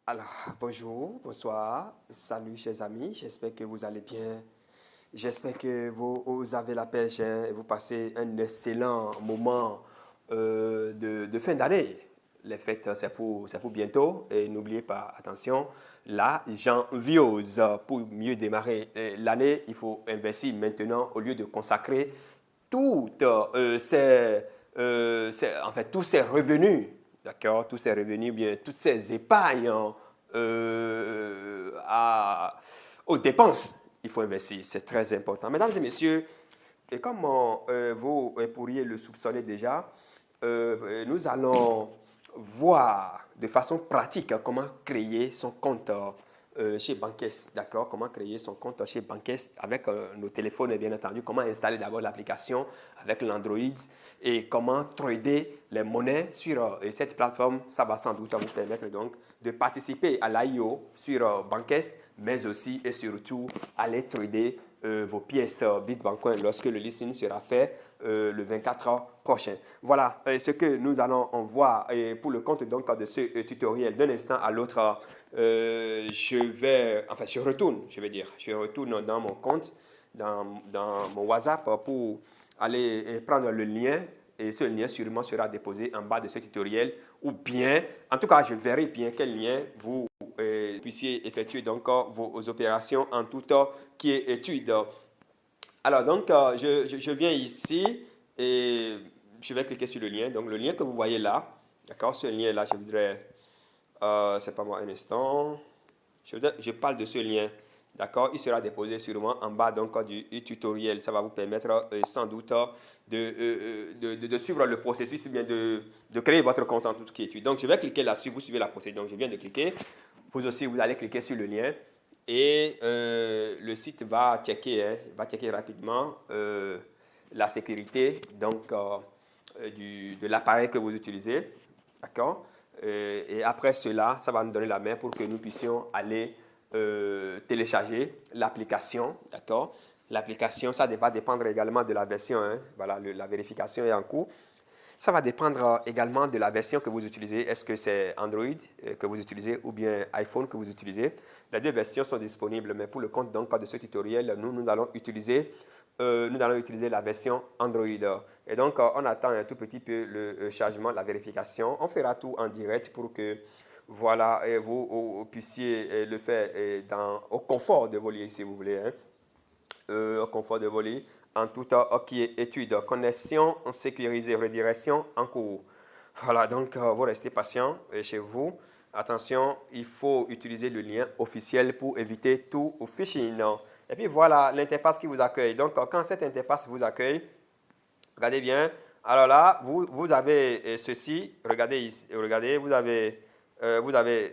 Alors, bonjour, bonsoir, salut chers amis, j'espère que vous allez bien. J'espère que vous avez la pêche hein, et vous passez un excellent moment de fin d'année. Les fêtes, c'est pour bientôt. Et n'oubliez pas, attention, la janviose. Pour mieux démarrer l'année, il faut investir maintenant au lieu de consacrer toutes en fait, tous ces revenus, d'accord, tous ces revenus, bien, toutes ces épargnes aux dépenses. Il faut investir, c'est très important. Mesdames et messieurs, et comme vous pourriez le soupçonner déjà, nous allons voir de façon pratique comment créer son compte chez Bankest, d'accord? Comment créer son compte chez Bankest avec nos téléphones et bien entendu, comment installer d'abord l'application avec l'Android et comment trader les monnaies sur cette plateforme. Ça va sans doute vous permettre donc de participer à l'IO sur Bankest, mais aussi et surtout aller trader vos pièces Bitcoin lorsque le listing sera fait le 24 prochain. Voilà ce que nous allons en voir pour le compte donc de ce tutoriel. D'un instant à l'autre, je retourne dans mon compte, dans mon WhatsApp pour aller prendre le lien et ce lien sûrement sera déposé en bas de ce tutoriel ou bien, en tout cas, je verrai bien quel lien vous puissiez effectuer donc vos opérations en toute quiétude. Alors, donc, je viens ici et je vais cliquer sur le lien. Donc, le lien que vous voyez là, d'accord, ce lien-là, je voudrais, c'est pas moi un instant, je parle de ce lien, d'accord, il sera déposé sûrement en bas donc du tutoriel. Ça va vous permettre sans doute de suivre le processus, bien de créer votre compte en toute quiétude. Donc, je vais cliquer là-dessus, vous suivez la procédure. Donc, je viens de cliquer. Vous aussi, vous allez cliquer sur le lien et le site va checker rapidement la sécurité donc, de l'appareil que vous utilisez. D'accord? Et après cela, ça va nous donner la main pour que nous puissions aller télécharger l'application. D'accord? L'application, ça va dépendre également de la version. Hein. Voilà, la vérification est en cours. Ça va dépendre également de la version que vous utilisez. Est-ce que c'est Android que vous utilisez ou bien iPhone que vous utilisez? Les deux versions sont disponibles, mais pour le compte donc, de ce tutoriel, nous allons utiliser la version Android. Et donc, on attend un tout petit peu le chargement, la vérification. On fera tout en direct pour que voilà, vous puissiez le faire au confort de vos lits, si vous voulez. Hein. Au confort de vos lits en toute étude, connexion sécurisée, redirection en cours. Voilà, donc vous restez patient chez vous. Attention, il faut utiliser le lien officiel pour éviter tout phishing. Et puis voilà l'interface qui vous accueille. Donc quand cette interface vous accueille, regardez bien. Alors là, vous avez ceci. Regardez ici. Regardez, vous avez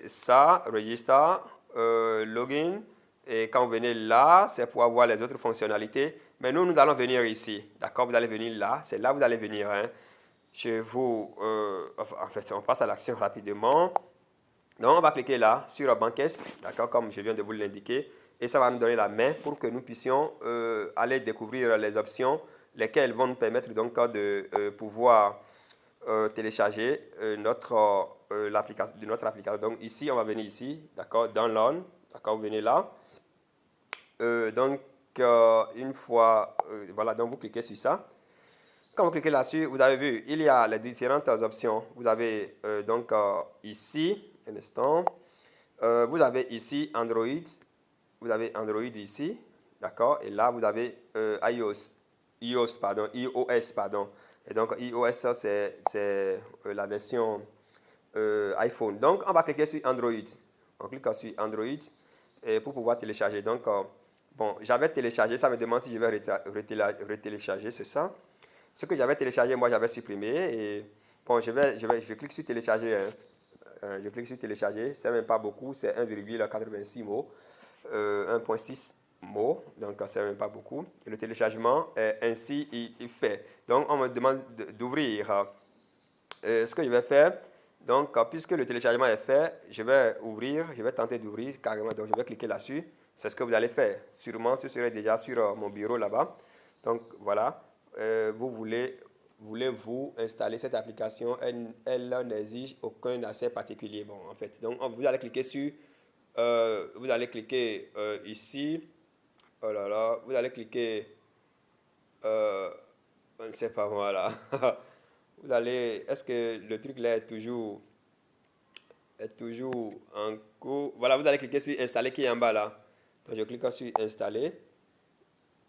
ça, register, login. Et quand vous venez là, c'est pour avoir les autres fonctionnalités. Mais nous allons venir ici. D'accord? Vous allez venir là. C'est là que vous allez venir. Hein. En fait, on passe à l'action rapidement. Donc, on va cliquer là sur Bankest, d'accord, comme je viens de vous l'indiquer, et ça va nous donner la main pour que nous puissions aller découvrir les options, lesquelles vont nous permettre donc de pouvoir télécharger notre application. Donc, ici, on va venir ici, d'accord, download, d'accord, vous venez là. Donc, une fois, voilà, donc vous cliquez sur ça. Quand vous cliquez là-dessus, vous avez vu, il y a les différentes options. Vous avez donc ici, un instant, vous avez ici Android, vous avez Android ici, d'accord, et là vous avez iOS, pardon. Et donc iOS, c'est la version iPhone. Donc on va cliquer sur Android. On clique sur Android et pour pouvoir télécharger. Donc, bon, j'avais téléchargé, ça me demande si je vais retélécharger, c'est ça. Ce que j'avais téléchargé, moi j'avais supprimé et bon, je clique sur télécharger. Hein. Je clique sur télécharger, c'est même pas beaucoup, c'est 1,86 mots, 1,6 mots, donc c'est même pas beaucoup. Et le téléchargement est ainsi il fait. Donc on me demande d'ouvrir. Ce que je vais faire, donc puisque le téléchargement est fait, je vais tenter d'ouvrir carrément, donc je vais cliquer là-dessus. C'est ce que vous allez faire. Sûrement, ce serait déjà sur mon bureau là-bas. Donc voilà, vous voulez-vous installer cette application? Elle n'exige aucun accès particulier. Bon, en fait, donc vous allez cliquer sur, ici. Oh là là, vous allez cliquer, je ne sais pas moi là. Vous allez, est-ce que le truc là est toujours en cours? Voilà, vous allez cliquer sur installer qui est en bas là. Donc je clique sur installer.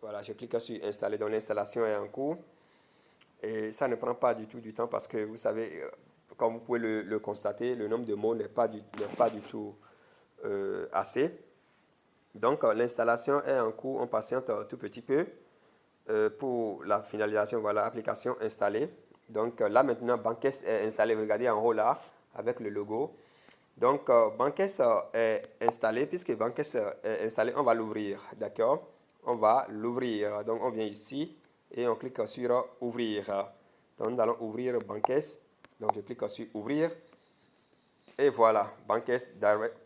Voilà, je clique sur installer. Donc l'installation est en cours. Et ça ne prend pas du tout du temps parce que vous savez, comme vous pouvez le constater, le nombre de mots n'est pas du tout assez. Donc l'installation est en cours, on patiente un tout petit peu pour la finalisation. Voilà, application installée. Donc là maintenant, Bankes est installé. Regardez en haut là, avec le logo. Donc Bankes est installé. Puisque Bankes est installé, on va l'ouvrir. D'accord? On va l'ouvrir. Donc on vient ici et on clique sur ouvrir. Donc nous allons ouvrir Bankes. Donc je clique sur ouvrir. Et voilà, Bankes Direct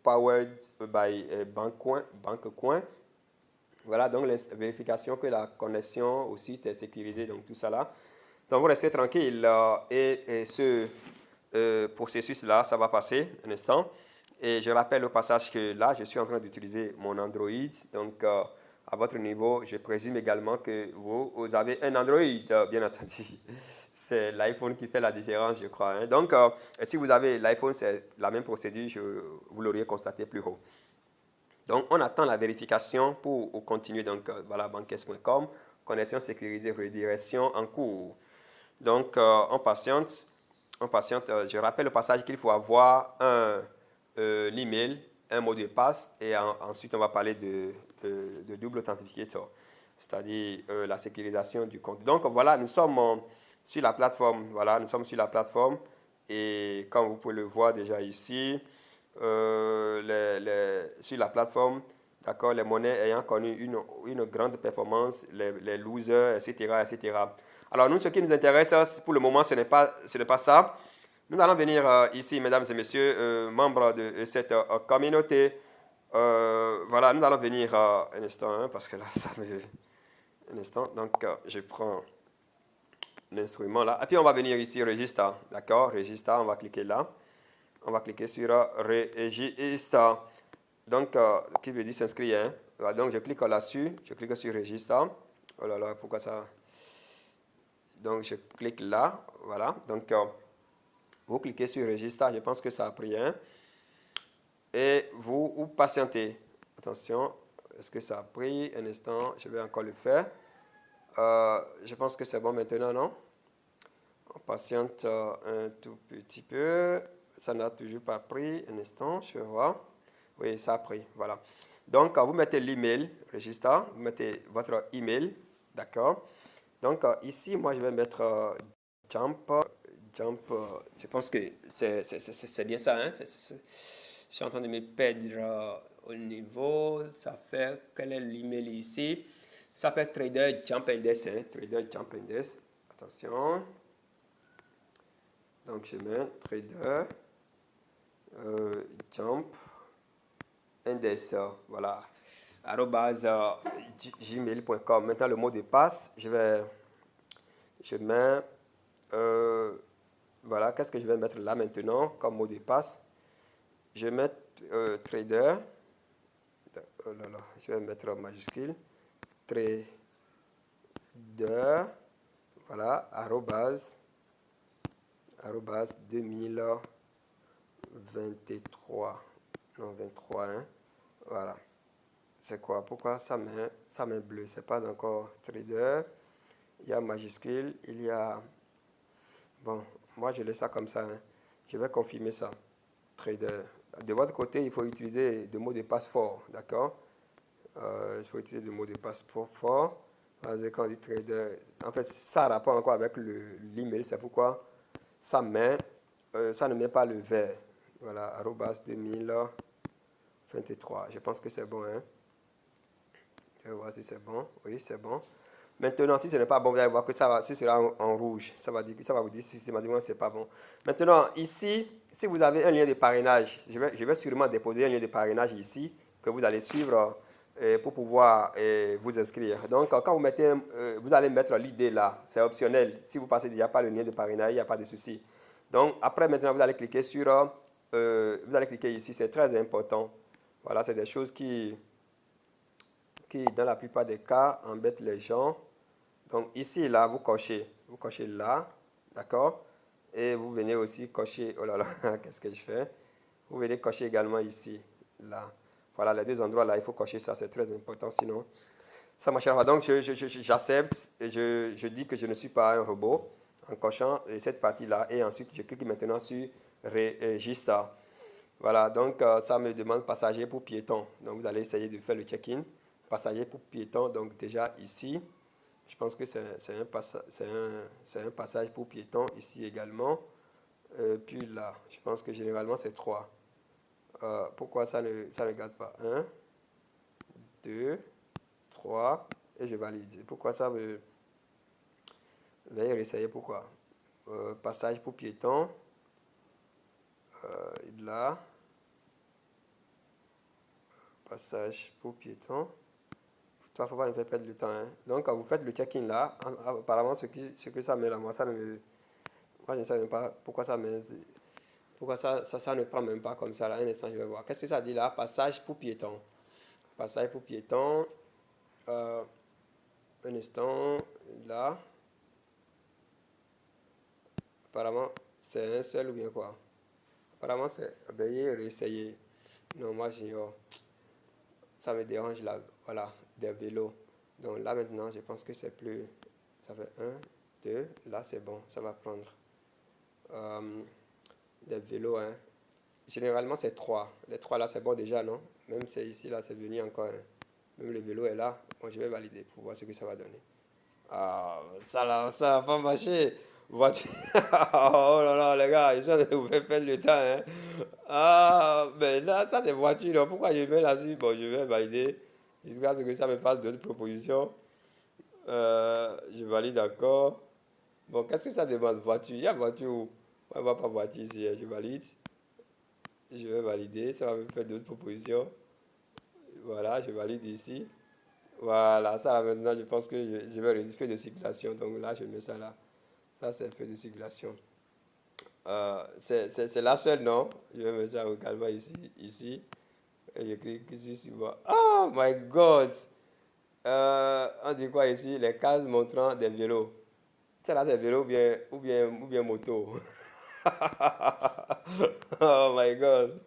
powered by Bancoin. Voilà, donc la vérification que la connexion au site est sécurisée, donc tout ça là. Donc vous restez tranquille et ce processus-là, ça va passer un instant. Et je rappelle au passage que là, je suis en train d'utiliser mon Android. Donc, à votre niveau, je présume également que vous avez un Android, bien entendu. C'est l'iPhone qui fait la différence, je crois. Hein. Donc, si vous avez l'iPhone, c'est la même procédure, vous l'auriez constaté plus haut. Donc, on attend la vérification pour continuer. Donc, voilà, banques.com, connexion sécurisée, redirection en cours. Donc, on patiente. Je rappelle au passage qu'il faut avoir l'email, un mot de passe, et ensuite, on va parler de double authentificator, c'est-à-dire la sécurisation du compte. Donc, voilà, nous sommes sur la plateforme. Voilà, nous sommes sur la plateforme. Et comme vous pouvez le voir déjà ici, sur la plateforme, d'accord, les monnaies ayant connu une grande performance, les losers, etc., etc. Alors, nous, ce qui nous intéresse pour le moment, ce n'est pas ça. Nous allons venir ici, mesdames et messieurs, membres de cette communauté. Voilà, nous allons venir un instant, hein, parce que là, ça me... Un instant, donc je prends l'instrument là. Et puis, on va venir ici, registre, d'accord, registre, on va cliquer là. On va cliquer sur registre. Donc, qui veut dire s'inscrire. Hein? Voilà, donc, je clique là-dessus. Je clique sur registre. Oh là là, pourquoi ça? Donc, je clique là. Voilà. Donc, vous cliquez sur registre. Je pense que ça a pris. Hein? Et vous patientez. Attention. Est-ce que ça a pris? Un instant. Je vais encore le faire. Je pense que c'est bon maintenant, non? On patiente un tout petit peu. Ça n'a toujours pas pris. Un instant, je vais voir. Oui, ça a pris. Voilà. Donc, vous mettez l'email, registre. Vous mettez votre email. D'accord. Donc, ici, moi, je vais mettre jump. Je pense que c'est bien ça. Hein? Je suis en train de me perdre au niveau. Ça fait, quel est l'email ici? Ça fait Trader Jump Index. Hein? Trader Jump Index. Attention. Donc, je mets Trader Jump Index. Voilà. @gmail.com. Maintenant, le mot de passe, je mets, voilà, qu'est-ce que je vais mettre là maintenant comme mot de passe? Je vais mettre trader, oh là là, je vais mettre en majuscule, trader, voilà, arrobase 2023, non 23, hein, voilà. C'est quoi? Pourquoi ça met bleu? C'est pas encore trader. Il y a majuscule, il y a... Bon, moi je laisse ça comme ça. Hein. Je vais confirmer ça. Trader. De votre côté, il faut utiliser des mots de passe forts, d'accord? Il faut utiliser des mots de passe forts. Parce que quand on dit trader, en fait, ça a rapport encore avec l'email. C'est pourquoi ça ne met pas le vert. Voilà, arrobas 2023. Je pense que c'est bon, hein? Je vais voir si c'est bon. Oui, c'est bon. Maintenant, si ce n'est pas bon, vous allez voir que ça sera en rouge. Ça va vous dire systématiquement que ce n'est pas bon. Maintenant, ici, si vous avez un lien de parrainage, je vais sûrement déposer un lien de parrainage ici, que vous allez suivre pour pouvoir vous inscrire. Donc, quand vous mettez, vous allez mettre l'idée là, c'est optionnel. Si vous passez déjà par le lien de parrainage, il n'y a pas de souci. Donc, après, maintenant, vous allez cliquer sur, vous allez cliquer ici, c'est très important. Voilà, c'est des choses qui, dans la plupart des cas, embêtent les gens. Donc, ici, là, vous cochez là, d'accord? Et vous venez aussi cocher, oh là là, qu'est-ce que je fais? Vous venez cocher également ici, là. Voilà, les deux endroits là, il faut cocher ça, c'est très important, sinon ça ne marchera pas. Donc, j'accepte et je dis que je ne suis pas un robot en cochant cette partie-là. Et ensuite, je clique maintenant sur Register. Voilà, donc ça me demande passager pour piéton. Donc, vous allez essayer de faire le check-in. Passager pour piéton, donc déjà ici, je pense que c'est un passage pour piéton ici également. Puis là, je pense que généralement c'est 3. Pourquoi ça ne garde pas 1, 2, 3 et je valide. Pourquoi ça me... Veuillez réessayer pourquoi. Passage pour piéton. Là. Passage pour piéton. Toi, il ne faut pas me faire perdre le temps. Hein. Donc, quand vous faites le check-in là, apparemment, ce que ça met là, moi, ça ne me... Moi, je ne sais même pas pourquoi ça met... Pourquoi ça ne prend même pas comme ça là. Un instant, je vais voir. Qu'est-ce que ça dit là? Passage pour piéton. Passage pour piéton. Un instant, là. Apparemment, c'est un seul ou bien quoi? Apparemment, c'est veuillez réessayer. Non, moi, j'ignore. Ça me dérange là. Voilà, des vélos. Donc là, maintenant, je pense que c'est plus. Ça fait 1, 2. Là, c'est bon. Ça va prendre. Des vélos, hein. Généralement, c'est 3. Les 3 là, c'est bon déjà, non? Même c'est ici, là, c'est venu encore. Hein. Même le vélo est là. Bon, je vais valider pour voir ce que ça va donner. Ah, ça là, ça va pas marcher. Voiture. Oh là là, les gars, ils sont vous faire perdre le temps. Hein. Ah, mais là, ça des voitures. Donc pourquoi je mets là-dessus? Bon, je vais valider jusqu'à ce que ça me fasse d'autres propositions. Je valide encore. Bon, qu'est-ce que ça demande? Voiture. Il y a voiture où? On ne voit pas voiture ici. Hein. Je valide. Je vais valider. Ça va me faire d'autres propositions. Voilà, je valide ici. Voilà, ça là maintenant, je pense que je vais résister de circulation. Donc là, je mets ça là. Ça, c'est le feu de circulation. C'est la seule, non? Je vais mettre ça également ici. Ici. Et je clique ici sur moi. Oh my God! On dit quoi ici? Les cases montrant des vélos. C'est là des vélos ou bien moto. Oh my God!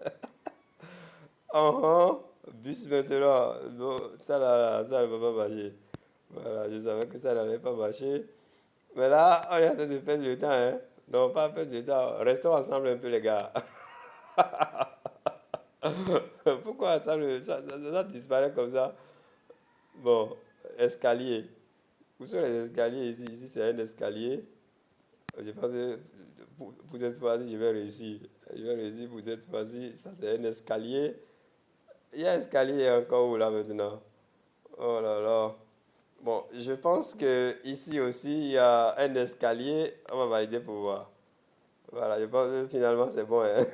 Bus maintenant. Non, ça là, ça ne va pas marcher. Voilà, je savais que ça n'allait pas marcher. Mais là, on est en train de perdre le temps, hein. Non, pas perdre le temps. Restons ensemble un peu, les gars. Pourquoi ça disparaît comme ça? Bon, escalier. Où sont les escaliers ici? Ici, c'est un escalier. Je pense que pour cette fois-ci, je vais réussir. Je vais réussir pour cette fois-ci. Ça, c'est un escalier. Il y a un escalier encore où là maintenant? Oh là là. Bon, je pense que ici aussi, il y a un escalier. On va valider pour voir. Voilà, je pense que finalement, c'est bon. Hein.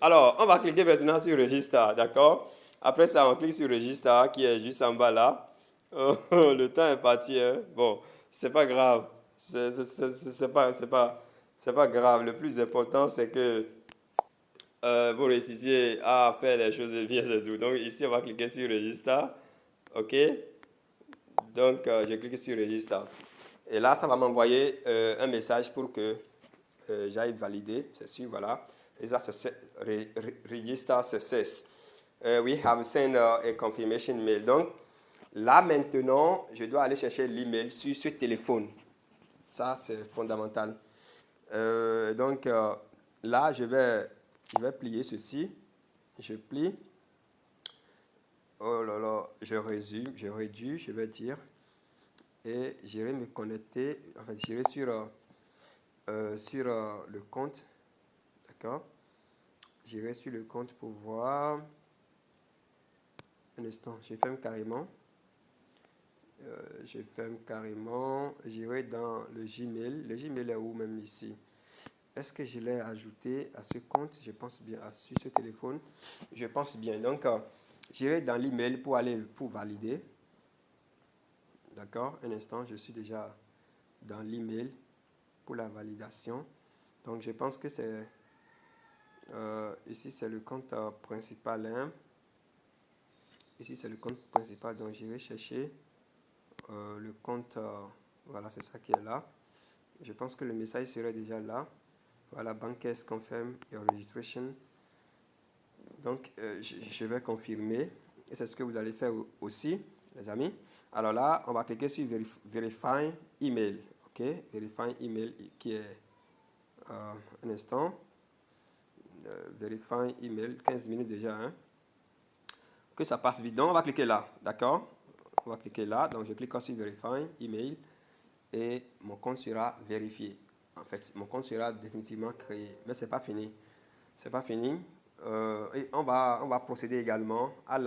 Alors, on va cliquer maintenant sur Register, d'accord? Après ça, on clique sur Register qui est juste en bas là. Oh, le temps est parti, hein? Bon, c'est pas grave. C'est pas grave. Le plus important, c'est que vous réussissiez à faire les choses bien, c'est tout. Donc ici, on va cliquer sur Register. OK? Donc, je clique sur Register. Et là, ça va m'envoyer un message pour que j'aille valider. C'est sûr, voilà. Register success. We have sent a confirmation mail. Donc, là, maintenant, je dois aller chercher l'email sur ce téléphone. Ça, c'est fondamental. Donc, là, je vais plier ceci. Je plie. Oh là là, je réduis, je vais dire. Et j'irai me connecter, enfin, j'irai sur le compte. D'accord? J'irai sur le compte pour voir. Un instant, je ferme carrément. J'irai dans le Gmail. Le Gmail est où même ici? Est-ce que je l'ai ajouté à ce compte? Je pense bien, sur ce téléphone. Je pense bien. Donc, J'irai dans l'email pour valider. D'accord, un instant, je suis déjà dans l'email pour la validation. Donc, je pense que c'est ici, c'est le compte principal. Hein. Ici, c'est le compte principal. Donc, j'irai chercher le compte. Voilà, c'est ça qui est là. Je pense que le message serait déjà là. Voilà, Bankers confirm your registration. Donc, je vais confirmer. Et c'est ce que vous allez faire aussi, les amis. Alors là, on va cliquer sur Verify Email. OK, Verify Email qui est un instant. Verify Email, 15 minutes déjà. Hein. Que ça passe vite. Donc, on va cliquer là. D'accord? On va cliquer là. Donc, je clique sur Verify Email et mon compte sera vérifié. En fait, mon compte sera définitivement créé. Mais ce n'est pas fini. C'est pas fini. Et on va procéder également à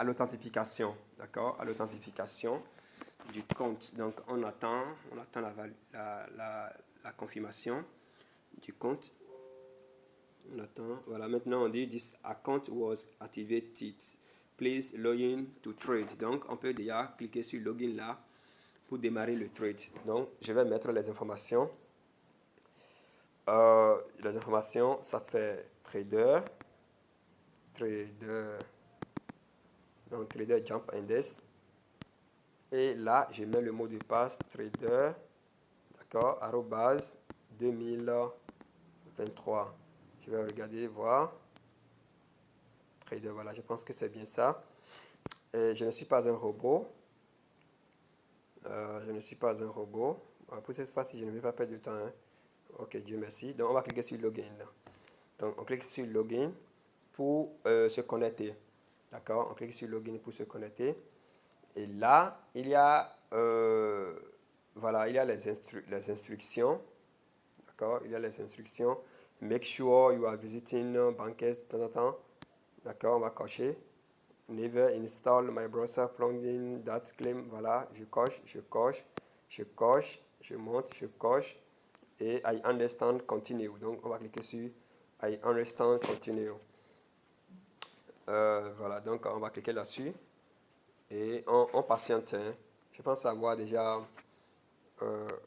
l'authentification. D'accord? À l'authentification du compte. Donc, on attend la confirmation du compte. On attend. Voilà, maintenant on dit this account was activated. Please login to trade. Donc, on peut déjà cliquer sur login là pour démarrer le trade. Donc, je vais mettre les informations. Les informations, ça fait trader, donc trader jump index. Et là, je mets le mot de passe trader, d'accord, arrobase 2023. Je vais regarder, voir. Trader, voilà, je pense que c'est bien ça. Et je ne suis pas un robot. Je ne suis pas un robot. Pour cette fois-ci, je ne vais pas perdre de temps. Hein. Ok, Dieu merci. Donc, on va cliquer sur Login. Là. Donc, on clique sur Login pour se connecter. D'accord? On clique sur Login pour se connecter. Et là, il y a, voilà, il y a les instructions. D'accord? Il y a les instructions. Make sure you are visiting Bankers. D'accord? On va cocher. Never install my browser plugin that claim. Voilà, je coche, je monte, je coche. Et I understand, continue. Donc, on va cliquer sur I understand, continue. Voilà, donc on va cliquer là-dessus. Et on patiente. Hein. Je pense avoir déjà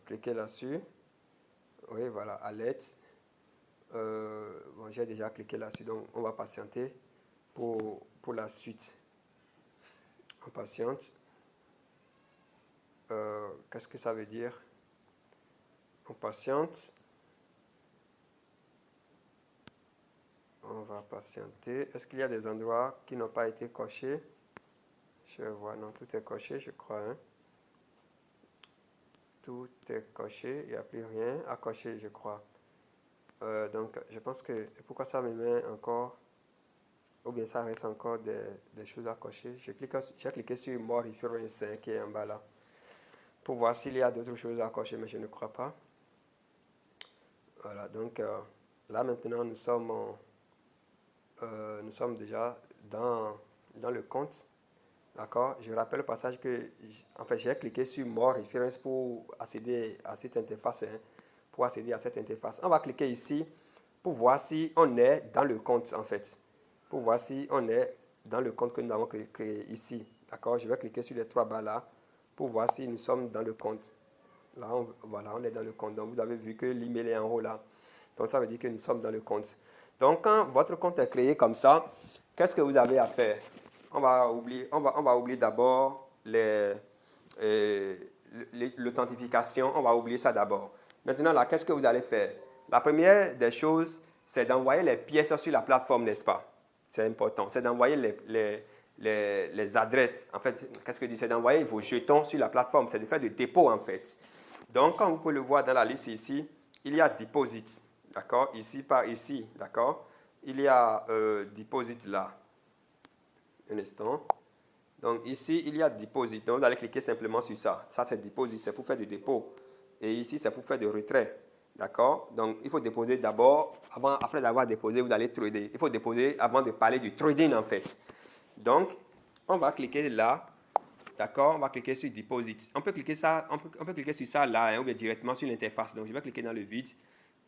cliqué là-dessus. Oui, voilà, alerte. Bon, j'ai déjà cliqué là-dessus, donc on va patienter pour la suite. On patiente. Qu'est-ce que ça veut dire? On patiente. On va patienter. Est-ce qu'il y a des endroits qui n'ont pas été cochés? Je vois, non, tout est coché, je crois. Hein. Tout est coché, il n'y a plus rien à cocher, je crois. Donc, je pense que... Pourquoi ça me met encore... Ou bien ça reste encore des choses à cocher. J'ai cliqué sur More Reference qui est en bas là. Pour voir s'il y a d'autres choses à cocher, mais je ne crois pas. Voilà, donc là maintenant, nous sommes déjà dans le compte. D'accord? Je rappelle au passage que, en fait, j'ai cliqué sur More Reference pour accéder à cette interface. Hein, pour accéder à cette interface. On va cliquer ici pour voir si on est dans le compte, en fait. Pour voir si on est dans le compte que nous avons créé ici. D'accord? Je vais cliquer sur les trois barres là pour voir si nous sommes dans le compte. Là, voilà, on est dans le compte. Donc, vous avez vu que l'email est en haut là. Donc, ça veut dire que nous sommes dans le compte. Donc, quand votre compte est créé comme ça, qu'est-ce que vous avez à faire? On va oublier d'abord l'authentification. On va oublier ça d'abord. Maintenant, là, qu'est-ce que vous allez faire? La première des choses, c'est d'envoyer les pièces sur la plateforme, n'est-ce pas? C'est important. C'est d'envoyer les adresses. En fait, qu'est-ce que je dis? C'est d'envoyer vos jetons sur la plateforme. C'est de faire du dépôt, en fait. Donc, comme vous pouvez le voir dans la liste ici, il y a Deposit. D'accord? Ici, par ici. D'accord? Il y a Deposit là. Un instant. Donc, ici, il y a Deposit. Donc, vous allez cliquer simplement sur ça. Ça, c'est Deposit. C'est pour faire du dépôt. Et ici, c'est pour faire du retrait. D'accord? Donc, il faut déposer d'abord. Après avoir déposé, vous allez trader. Il faut déposer avant de parler du trading, en fait. Donc, on va cliquer là. D'accord? On va cliquer sur Deposit. On peut cliquer sur ça là, hein, ou bien directement sur l'interface. Donc, je vais cliquer dans le vide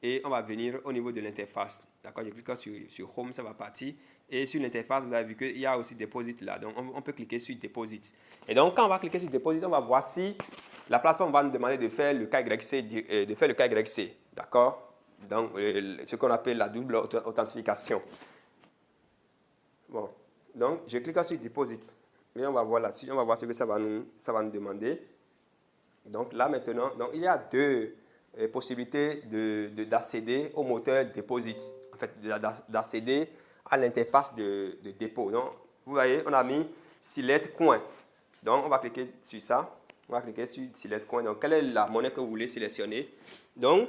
et on va venir au niveau de l'interface. D'accord? Je clique sur Home, ça va partir. Et sur l'interface, vous avez vu qu'il y a aussi Deposit là. Donc, on peut cliquer sur Deposit. Et donc, quand on va cliquer sur Deposit, on va voir si la plateforme va nous demander de faire le KYC, de faire le KYC. D'accord? Donc, ce qu'on appelle la double authentification. Bon. Donc, je clique sur Deposit. Et on va voir là-dessus. On va voir ce que ça va nous demander. Donc, là maintenant, donc, il y a deux possibilités d'accéder au moteur Deposit. En fait, d'accéder à l'interface de dépôt. Donc, vous voyez, on a mis Select Coin. Donc, on va cliquer sur ça. On va cliquer sur Select Coin. Donc, quelle est la monnaie que vous voulez sélectionner? Donc,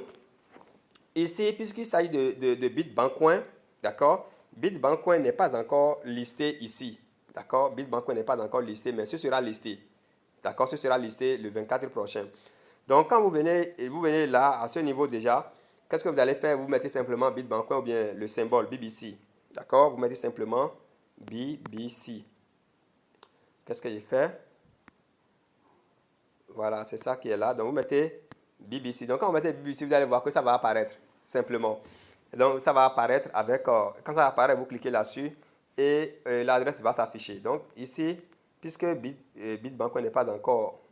ici, puisqu'il s'agit de Bitbank Coin, d'accord? Bitbank Coin n'est pas encore listé ici. D'accord? Bitbank Coin n'est pas encore listé, mais ce sera listé. D'accord? Ce sera listé le 24 prochain. Donc, quand vous venez là, à ce niveau déjà, qu'est-ce que vous allez faire? Vous mettez simplement Bitbank Coin ou bien le symbole BBC. D'accord? Vous mettez simplement BBC. Qu'est-ce que j'ai fait? Voilà, c'est ça qui est là. Donc, vous mettez BBC. Donc, quand vous mettez BBC, vous allez voir que ça va apparaître simplement. Donc, ça va apparaître avec... quand ça va apparaître, vous cliquez là-dessus et l'adresse va s'afficher. Donc, ici, puisque Bitbank n'est pas encore...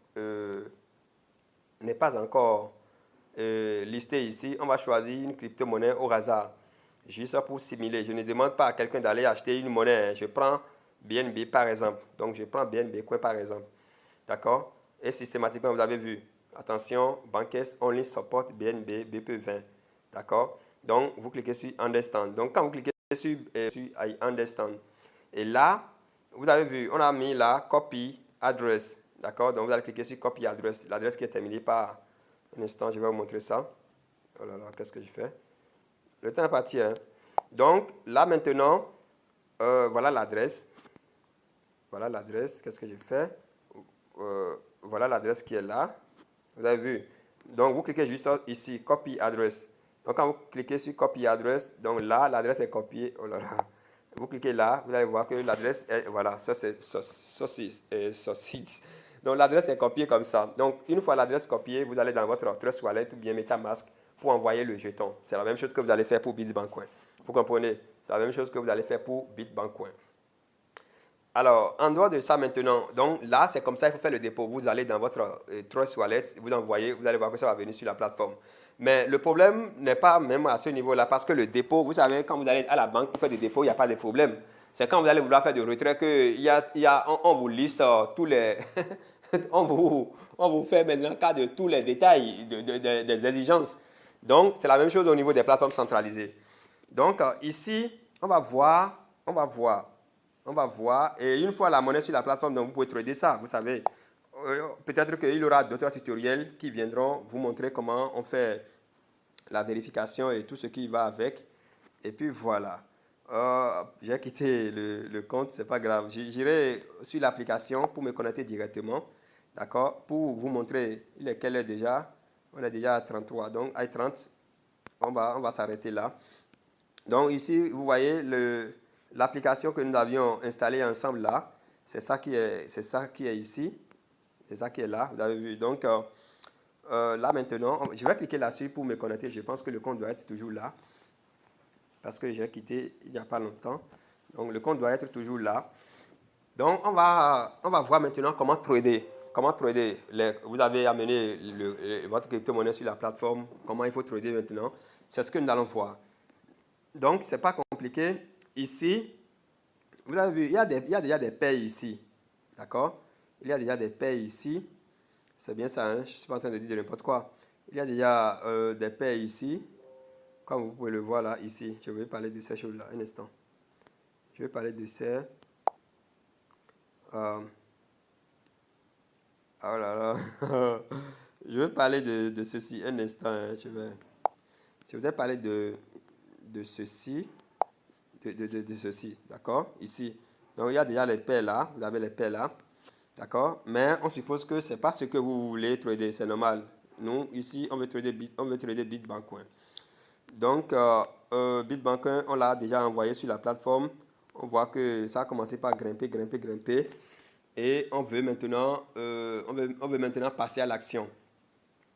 listé ici, on va choisir une crypto-monnaie au hasard. Juste pour simuler. Je ne demande pas à quelqu'un d'aller acheter une monnaie. Je prends BNB par exemple. Donc, je prends BNB Coin par exemple. D'accord? Et systématiquement, vous avez vu. Attention, Bankers Only Support BNB BP20. D'accord? Donc, vous cliquez sur Understand. Donc, quand vous cliquez sur I Understand, et là, vous avez vu, on a mis là Copy Address. D'accord? Donc, vous allez cliquer sur Copy Address. L'adresse qui est terminée par... Un instant, je vais vous montrer ça. Oh là là, qu'est-ce que je fais? Le temps est parti, hein? Donc, là maintenant, voilà l'adresse. Voilà l'adresse. Qu'est-ce que je fais? Voilà l'adresse qui est là. Vous avez vu? Donc, vous cliquez juste ici, Copy Address. Donc, quand vous cliquez sur Copy Address, donc là, l'adresse est copiée. Oh là là. Vous cliquez là, vous allez voir que l'adresse est, voilà, ça c'est saucisse. Donc, l'adresse est copiée comme ça. Donc, une fois l'adresse copiée, vous allez dans votre Trust Wallet ou bien MetaMask pour envoyer le jeton. C'est la même chose que vous allez faire pour Bitbank Coin. Vous comprenez? C'est la même chose que vous allez faire pour Bitbank Coin. Alors, en dehors de ça maintenant, donc là, c'est comme ça, il faut faire le dépôt. Vous allez dans votre Trust Wallet, vous envoyez, vous allez voir que ça va venir sur la plateforme. Mais le problème n'est pas même à ce niveau-là, parce que le dépôt, vous savez, quand vous allez à la banque pour faire des dépôts, il n'y a pas de problème. C'est quand vous allez vouloir faire du retrait on vous liste tous les... on vous fait maintenant cas de tous les détails des exigences. Donc, c'est la même chose au niveau des plateformes centralisées. Donc, ici, on va voir. Et une fois la monnaie sur la plateforme, donc vous pouvez trader ça. Vous savez, peut-être qu'il y aura d'autres tutoriels qui viendront vous montrer comment on fait la vérification et tout ce qui va avec. Et puis voilà. J'ai quitté le compte, c'est pas grave. J'irai sur l'application pour me connecter directement. D'accord? Pour vous montrer quelle est déjà. On est déjà à 33. Donc, à 30, on va s'arrêter là. Donc ici, vous voyez l'application que nous avions installée ensemble là. C'est ça qui est ici. C'est ça qui est là. Vous avez vu. Donc là maintenant, je vais cliquer là-dessus pour me connecter. Je pense que le compte doit être toujours là. Parce que j'ai quitté il n'y a pas longtemps. Donc le compte doit être toujours là. Donc on va voir maintenant comment trader. Comment trader. Vous avez amené votre crypto-monnaie sur la plateforme. Comment il faut trader maintenant. C'est ce que nous allons voir. Donc, ce n'est pas compliqué. Ici, vous avez vu, il y a déjà des payes ici. D'accord? Il y a déjà des payes ici. C'est bien ça, hein? Je ne suis pas en train de dire de n'importe quoi. Il y a déjà des payes ici. Comme vous pouvez le voir là, ici. Je vais parler de ces choses-là, un instant. Je vais parler de ces... oh là là. Je vais parler de ceci, un instant. Hein? Je vais parler de ceci. De ceci, d'accord? Ici. Donc, il y a déjà les paires là. Vous avez les paires là. D'accord? Mais on suppose que ce n'est pas ce que vous voulez trader. C'est normal. Nous, ici, on veut trader Bitbank Coin. Donc, Bitbank Coin, on l'a déjà envoyé sur la plateforme. On voit que ça a commencé par grimper. Et on veut maintenant passer à l'action.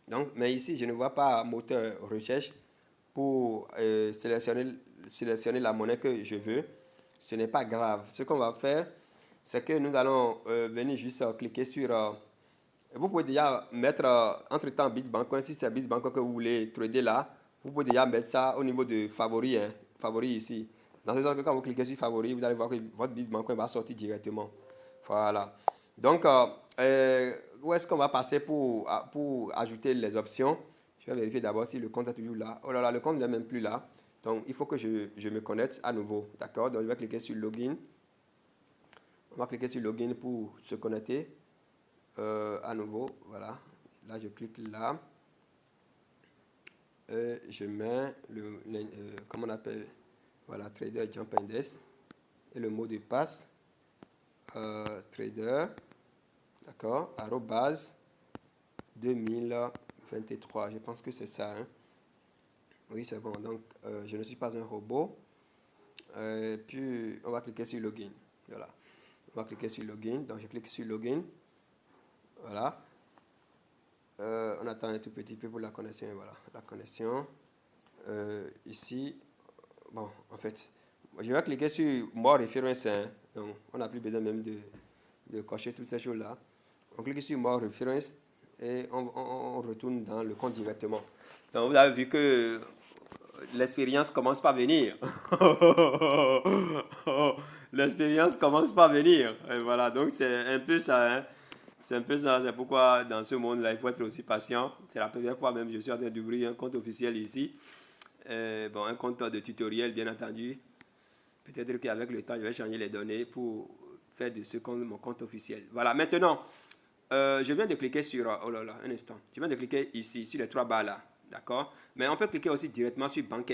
Donc, mais ici, je ne vois pas moteur recherche pour sélectionner la monnaie que je veux. Ce n'est pas grave. Ce qu'on va faire, c'est que nous allons venir juste cliquer sur... vous pouvez déjà mettre entre-temps Bitbancoin, si c'est Bitbancoin que vous voulez trader là, vous pouvez déjà mettre ça au niveau de favoris, hein, favoris ici. Dans ce sens que quand vous cliquez sur favoris, vous allez voir que votre Bitbancoin va sortir directement. Voilà. Donc, où est-ce qu'on va passer pour ajouter les options? Je vais vérifier d'abord si le compte est toujours là. Oh là là, le compte n'est même plus là. Donc, il faut que je me connecte à nouveau. D'accord? Donc, je vais cliquer sur Login. On va cliquer sur Login pour se connecter à nouveau. Voilà. Là, je clique là. Et je mets comment on appelle? Voilà, Trader Jump Index. Et le mot de passe. Trader. D'accord? Arrobase 2023. Je pense que c'est ça. Hein? Oui, c'est bon. Donc, je ne suis pas un robot. Puis, on va cliquer sur Login. Voilà. On va cliquer sur Login. Donc, je clique sur Login. Voilà. On attend un tout petit peu pour la connexion. Voilà. La connexion. Ici, bon, en fait, je vais cliquer sur More Reference. Hein. Donc, on n'a plus besoin même de cocher toutes ces choses-là. On clique sur More Reference et on retourne dans le compte directement. Donc, vous avez vu que l'expérience commence par venir. L'expérience commence par venir. Et voilà, donc c'est un peu ça. Hein. C'est un peu ça. C'est pourquoi dans ce monde-là, il faut être aussi patient. C'est la première fois même que je suis en train d'ouvrir un compte officiel ici. Bon, un compte de tutoriel, bien entendu. Peut-être qu'avec le temps, je vais changer les données pour faire de ce compte mon compte officiel. Voilà, maintenant, je viens de cliquer sur... Oh là là, un instant. Je viens de cliquer ici, sur les trois barres là. D'accord? Mais on peut cliquer aussi directement sur Bankes.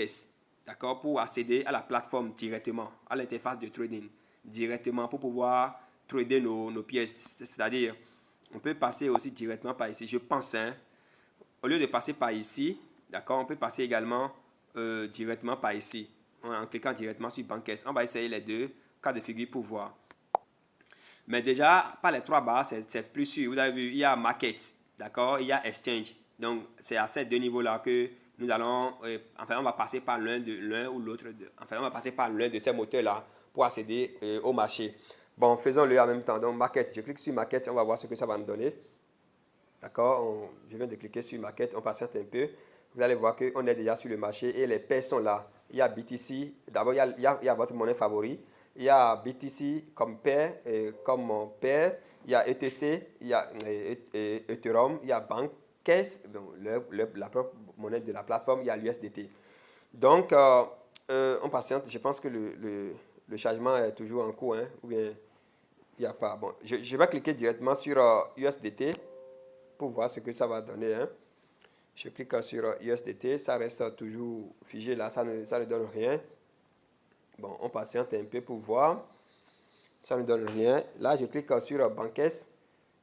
D'accord? Pour accéder à la plateforme directement, à l'interface de trading. Directement pour pouvoir trader nos pièces. C'est-à-dire, on peut passer aussi directement par ici. Je pense, hein, au lieu de passer par ici, d'accord, on peut passer également directement par ici. En cliquant directement sur Bankes. On va essayer les deux cas de figure pour voir. Mais déjà, par les trois barres, c'est plus sûr. Vous avez vu, il y a Market, d'accord, il y a Exchange. Donc, c'est à ces deux niveaux-là que nous allons, enfin, on va passer par l'un ou l'autre. Enfin, on va passer par l'un de ces moteurs-là pour accéder au marché. Bon, faisons-le en même temps. Donc, Market, je clique sur Market, on va voir ce que ça va nous donner. D'accord, je viens de cliquer sur Market, on patiente un peu. Vous allez voir qu'on est déjà sur le marché et les paires sont là. Il y a BTC, d'abord il y a votre monnaie favori. Il y a BTC comme paire, comme mon paire. Il y a ETC, il y a Ethereum, il y a Bankes, la propre monnaie de la plateforme, il y a l'USDT. Donc, on patiente, je pense que le chargement est toujours en cours, hein, ou bien il n'y a pas. Bon, je vais cliquer directement sur USDT pour voir ce que ça va donner. Hein. Je clique sur USDT, ça reste toujours figé là, ça ne donne rien. Bon, on patiente un peu pour voir. Ça ne donne rien. Là, je clique sur Bankes,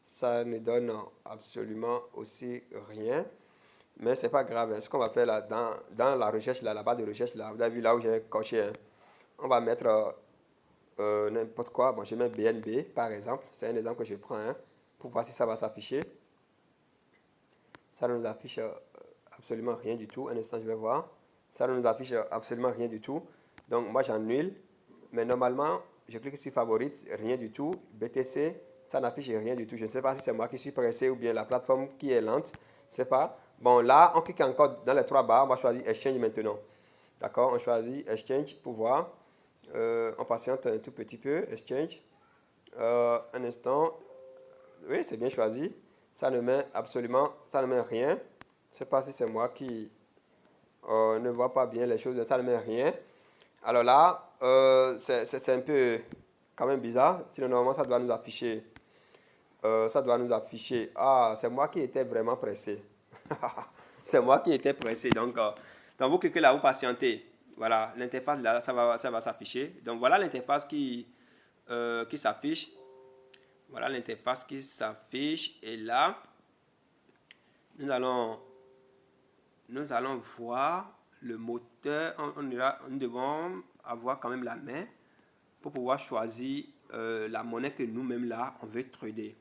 ça ne donne absolument aussi rien. Mais c'est pas grave. Hein. Ce qu'on va faire là, dans la recherche, là, la barre de recherche, là, vous avez vu là où j'ai coché. Hein. On va mettre n'importe quoi. Bon, je mets BNB, par exemple. C'est un exemple que je prends hein, pour voir si ça va s'afficher. Ça ne nous affiche absolument rien du tout. Un instant, je vais voir. Ça ne nous affiche absolument rien du tout. Donc, moi, j'annule. Mais normalement, je clique sur Favorites, rien du tout. BTC, ça n'affiche rien du tout. Je ne sais pas si c'est moi qui suis pressé ou bien la plateforme qui est lente. Je ne sais pas. Bon, là, on clique encore dans les trois barres. On va choisir Exchange maintenant. D'accord? On choisit Exchange pour voir. On patiente un tout petit peu. Exchange. Un instant. Oui, c'est bien choisi. Ça ne met absolument, ça ne met rien. Je ne sais pas si c'est moi qui ne vois pas bien les choses, ça ne met rien. Alors là, c'est un peu quand même bizarre. Sinon, normalement, ça doit nous afficher. Ah, c'est moi qui étais vraiment pressé. C'est moi qui étais pressé. Donc, quand vous cliquez là, vous patientez. Voilà, l'interface là, ça va s'afficher. Donc, voilà l'interface qui s'affiche. Voilà l'interface qui s'affiche. Et là, nous allons voir le moteur. Nous devons avoir quand même la main pour pouvoir choisir la monnaie que nous-mêmes là, on veut trader.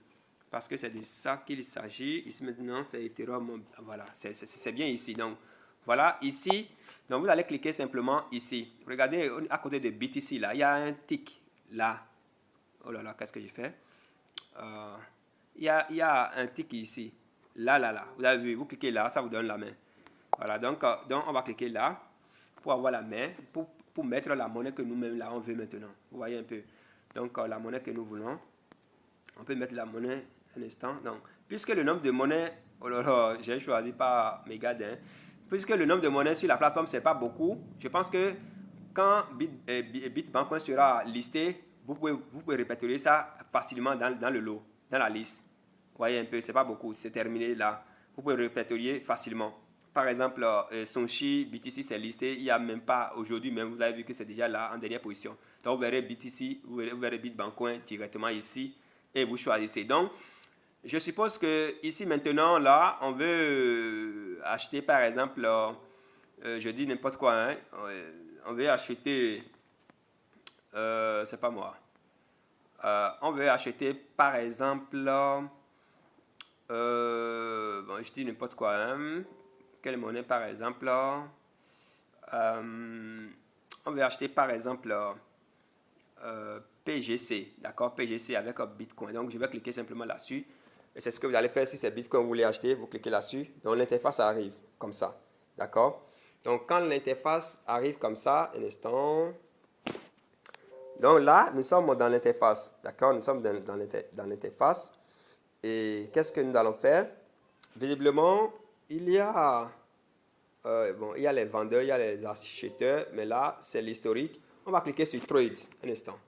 Parce que c'est de ça qu'il s'agit. Ici maintenant, c'est Ethereum. Voilà, c'est bien ici. Donc, Voilà, ici, donc vous allez cliquer simplement ici. Regardez à côté de BTC là, il y a un tic là. Oh là là, qu'est-ce que j'ai fait? Il y a un tic ici. Là. Vous avez vu, vous cliquez là, ça vous donne la main. Voilà, donc on va cliquer là pour avoir la main, pour mettre la monnaie que nous-mêmes là, on veut maintenant. Vous voyez un peu. Donc la monnaie que nous voulons, on peut mettre la monnaie un instant. Donc, puisque le nombre de monnaies, oh là là, j'ai choisi pas Megadin. Puisque le nombre de monnaies sur la plateforme, c'est pas beaucoup, je pense que quand Bitbancoin sera listé, vous pouvez répertorier ça facilement dans le lot, dans la liste. Vous voyez un peu, c'est pas beaucoup, c'est terminé là. Vous pouvez répertorier facilement. Par exemple, Sonchi, BTC, c'est listé. Il n'y a même pas, aujourd'hui même, vous avez vu que c'est déjà là en dernière position. Donc, vous verrez BTC, vous verrez Bitbancoin directement ici et vous choisissez. Donc, je suppose que ici maintenant, là, on veut acheter par exemple, je dis n'importe quoi, hein, on veut acheter, c'est pas moi, on veut acheter par exemple, bon, je dis n'importe quoi, hein, quelle monnaie par exemple, on veut acheter par exemple PGC, d'accord, PGC avec Bitcoin. Donc, je vais cliquer simplement là-dessus. Et c'est ce que vous allez faire si c'est Bitcoin que vous voulez acheter. Vous cliquez là-dessus. Donc, l'interface arrive comme ça. D'accord? Donc, quand l'interface arrive comme ça, un instant. Donc, là, nous sommes dans l'interface. D'accord? Nous sommes dans l'interface. Et qu'est-ce que nous allons faire? Visiblement, il y a les vendeurs, il y a les acheteurs. Mais là, c'est l'historique. On va cliquer sur Trade. Un instant.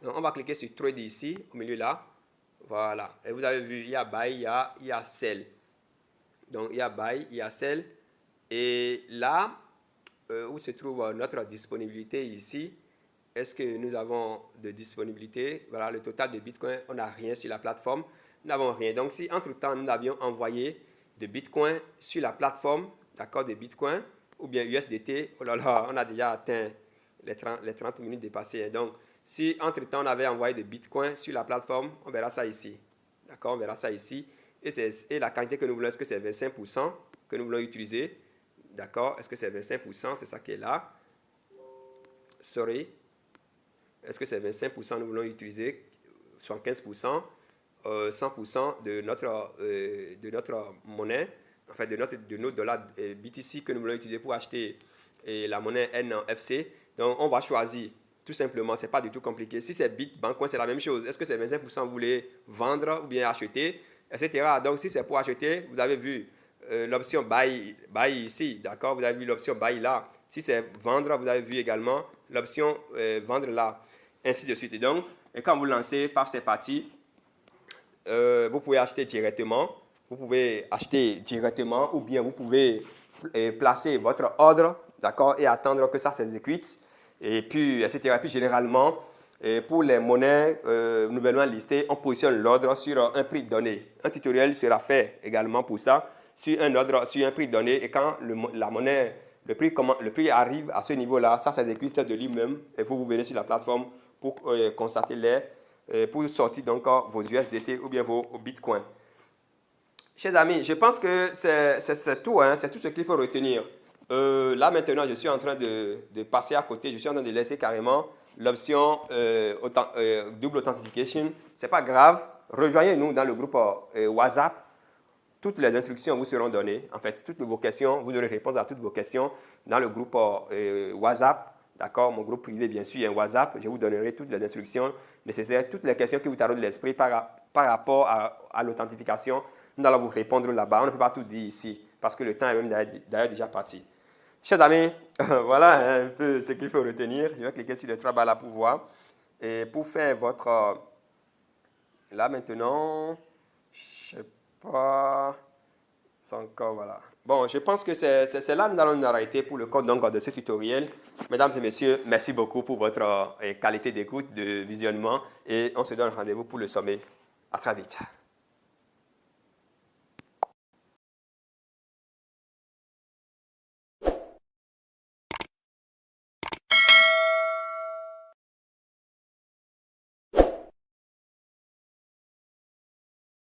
Donc, on va cliquer sur Trade ici, au milieu là. Voilà. Et vous avez vu, il y a Buy, il y a Sell. Donc, il y a Buy, il y a Sell. Et là, où se trouve notre disponibilité ici, est-ce que nous avons de disponibilité? Voilà, le total de Bitcoin, on n'a rien sur la plateforme. Nous n'avons rien. Donc, si entre-temps, nous avions envoyé de Bitcoin sur la plateforme, d'accord, de Bitcoin, ou bien USDT, oh là là, on a déjà atteint les 30 minutes dépassées. Donc, si entre-temps, on avait envoyé de Bitcoin sur la plateforme, on verra ça ici. D'accord, on verra ça ici. Et la quantité que nous voulons, est-ce que c'est 25% que nous voulons utiliser? D'accord, est-ce que c'est 25%? C'est ça qui est là. Sorry. Est-ce que c'est 25% nous voulons utiliser? 75%, 100% de notre monnaie, en fait de nos dollars BTC que nous voulons utiliser pour acheter la monnaie NFC. Donc, on va choisir. Tout simplement, ce n'est pas du tout compliqué. Si c'est Bitbancoin, c'est la même chose. Est-ce que c'est 25% vous voulez vendre ou bien acheter, etc. Donc, si c'est pour acheter, vous avez vu l'option buy ici, d'accord? Vous avez vu l'option buy là. Si c'est vendre, vous avez vu également l'option vendre là, ainsi de suite. Et quand vous lancez, paf, c'est parti. Vous pouvez acheter directement. Vous pouvez acheter directement ou bien vous pouvez placer votre ordre, d'accord, et attendre que ça s'exécute. Et puis, etc. Et puis, généralement, pour les monnaies nouvellement listées, on positionne l'ordre sur un prix donné. Un tutoriel sera fait également pour ça, sur un prix donné. Et quand le prix arrive à ce niveau-là, ça s'exécute de lui-même. Et vous venez sur la plateforme pour constater pour sortir donc vos USDT ou bien vos Bitcoins. Chers amis, je pense que c'est tout, hein, c'est tout ce qu'il faut retenir. Là maintenant, je suis en train de passer à côté, je suis en train de laisser carrément l'option double authentification. C'est pas grave, rejoignez-nous dans le groupe WhatsApp. Toutes les instructions vous seront données. En fait, toutes vos questions, vous aurez réponse à toutes vos questions dans le groupe WhatsApp. D'accord, mon groupe privé, bien sûr, un WhatsApp. Je vous donnerai toutes les instructions nécessaires, toutes les questions qui vous taraudent l'esprit par rapport à l'authentification. Nous allons vous répondre là-bas. On ne peut pas tout dire ici parce que le temps est même d'ailleurs déjà parti. Chers amis, voilà un peu ce qu'il faut retenir. Je vais cliquer sur le travail là pour voir. Et pour faire votre... Là maintenant, je ne sais pas... C'est encore, voilà. Bon, je pense que c'est là que nous allons nous arrêter pour le code donc, de ce tutoriel. Mesdames et messieurs, merci beaucoup pour votre qualité d'écoute, de visionnement. Et on se donne rendez-vous pour le sommet. À très vite.